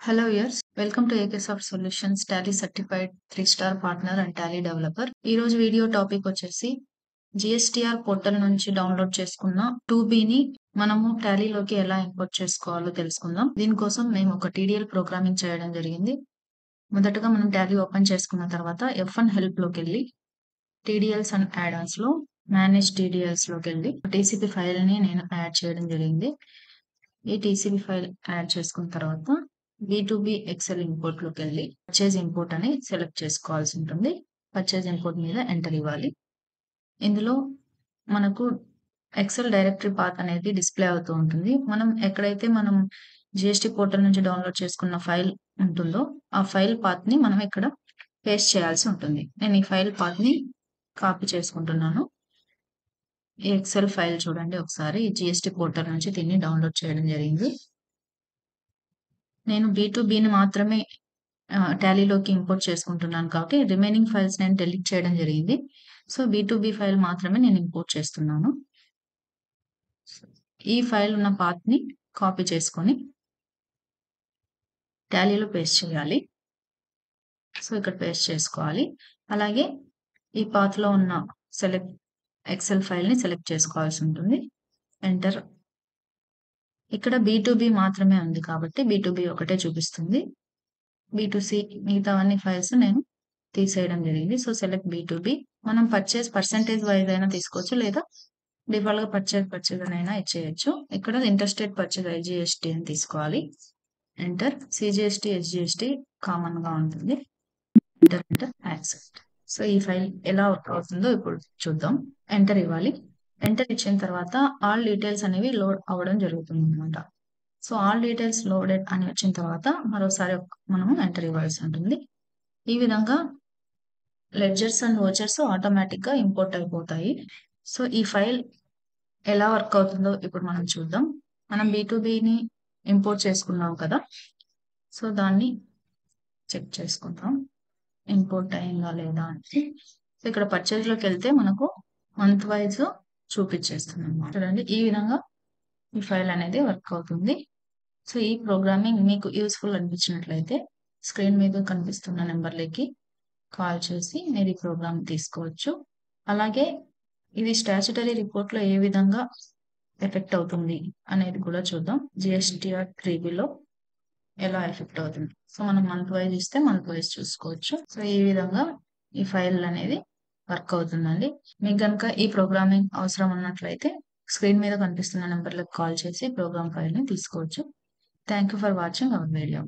Hello, viewers. Welcome to AKSoft Solutions Tally Certified 3-star partner and Tally developer. ఈ రోజు video topic వచ్చేసి GSTR portal నుంచి download చేసుకున్న 2Bని మనము టాలీలోకి ఎలా ఇంపోర్ట్ చేసుకోవాలో తెలుసుకుందాం. దీనికోసం మేము ఒక TDL ప్రోగ్రామింగ్ చేయడం జరిగింది. మొదటగా మనం టాలీ ఓపెన్ చేసుకున్న తర్వాత F1 హెల్ప్ లోకి వెళ్ళి TDLs అండ్ యాడ్-ఆన్స్ లో మేనేజ్ TDLs లోకి వెళ్ళి TCP ఫైల్ ని నేను యాడ్ చేయడం జరిగింది. ఈ TCP ఫైల్ యాడ్ చేసుకున్న తర్వాత B2B ఎక్సెల్ ఇంపోర్ట్ లోకి వెళ్ళి పర్చేజ్ ఇంపోర్ట్ అని సెలెక్ట్ చేసుకోవాల్సి ఉంటుంది. పర్చేజ్ ఇంపోర్ట్ మీద ఎంటర్ ఇవ్వాలి. ఇందులో మనకు ఎక్సెల్ డైరెక్టరీ పాత్ అనేది డిస్ప్లే అవుతూ ఉంటుంది. ఎక్కడైతే మనం GST పోర్టల్ నుంచి డౌన్లోడ్ చేసుకున్న ఫైల్ ఉంటుందో ఆ ఫైల్ పాత్ ని మనం ఇక్కడ పేస్ట్ చేయాల్సి ఉంటుంది. నేను ఈ ఫైల్ పాత్ ని కాపీ చేసుకుంటున్నాను. ఈ ఎక్సెల్ ఫైల్ చూడండి ఒకసారి. ఈ GST పోర్టల్ నుంచి దీన్ని డౌన్లోడ్ చేయడం జరిగింది. నేను B2Bని మాత్రమే టాలీలోకి ఇంపోర్ట్ చేసుకుంటున్నాను కాబట్టి రిమైనింగ్ ఫైల్స్ నేను డిలీట్ చేయడం జరిగింది. సో B2B ఫైల్ మాత్రమే నేను ఇంపోర్ట్ చేస్తున్నాను. ఈ ఫైల్ ఉన్న పాత్ ని కాపీ చేసుకొని టాలీలో పేస్ట్ చేయాలి. సో ఇక్కడ పేస్ట్ చేసుకోవాలి. అలాగే ఈ పాత్ లో ఉన్న ఎక్సెల్ ఫైల్ ని సెలెక్ట్ చేసుకోవాల్సి ఉంటుంది. ఎంటర్. ఇక్కడ B2B మాత్రమే ఉంది కాబట్టి B2B ఒకటే చూపిస్తుంది. B2C మిగతావన్నీ ఫైల్స్ నేను తీసేయడం జరిగింది. So select B2B. మనం పర్చేజ్ పర్సెంటేజ్ వైజ్ అయినా తీసుకోవచ్చు, లేదా డిఫాల్ట్ గా పర్చేజ్ అయినా ఇచ్చేయచ్చు. ఇక్కడ ఇంట్రెస్టెడ్ పర్చేజ్ IGST అని తీసుకోవాలి. ఎంటర్. CGST SGST కామన్ గా ఉంటుంది. Enter accept. సో ఈ ఫైల్ ఎలా వర్క్ అవుతుందో ఇప్పుడు చూద్దాం. ఎంటర్ ఇవ్వాలి. ఎంటర్ ఇచ్చిన తర్వాత ఆల్ డీటెయిల్స్ అనేవి లోడ్ అవ్వడం జరుగుతుంది అనమాట. సో ఆల్ డీటెయిల్స్ లోడెడ్ అని వచ్చిన తర్వాత మరోసారి మనము ఎంటర్ ఇవ్వాల్సి ఉంటుంది. ఈ విధంగా లెడ్జర్స్ అండ్ వోచర్స్ ఆటోమేటిక్ గా ఇంపోర్ట్ అయిపోతాయి. సో ఈ ఫైల్ ఎలా వర్క్ అవుతుందో ఇప్పుడు మనం చూద్దాం. మనం B2Bని ఇంపోర్ట్ చేసుకున్నాం కదా, సో దాన్ని చెక్ చేసుకుందాం ఇంపోర్ట్ అయిందా లేదా అంటే. ఇక్కడ పర్చేజ్ లోకి వెళ్తే మనకు మంత్ వైజ్ చూపించేస్తుంది అన్నమాట. చూడండి ఈ విధంగా ఈ ఫైల్ అనేది వర్క్ అవుతుంది. సో ఈ ప్రోగ్రామింగ్ మీకు యూస్ఫుల్ అనిపించినట్లయితే స్క్రీన్ మీద కనిపిస్తున్న నెంబర్లకి కాల్ చేసి మీరు ఈ ప్రోగ్రామ్ తీసుకోవచ్చు. అలాగే ఇది స్టాచ్యుటరీ రిపోర్ట్ లో ఏ విధంగా ఎఫెక్ట్ అవుతుంది అనేది కూడా చూద్దాం. GSTR 3Bలో ఎలా ఎఫెక్ట్ అవుతుంది. సో మనం మంత్ వైజ్ ఇస్తే మంత్ వైజ్ చూసుకోవచ్చు. సో ఈ విధంగా ఈ ఫైల్ అనేది వర్క్ అవుతుందండి. మీకు కనుక ఈ ప్రోగ్రామింగ్ అవసరం ఉన్నట్లయితే స్క్రీన్ మీద కనిపిస్తున్న నెంబర్లకు కాల్ చేసి ప్రోగ్రామ్ ఫైల్ ని తీసుకోవచ్చు. Thank you for watching our video.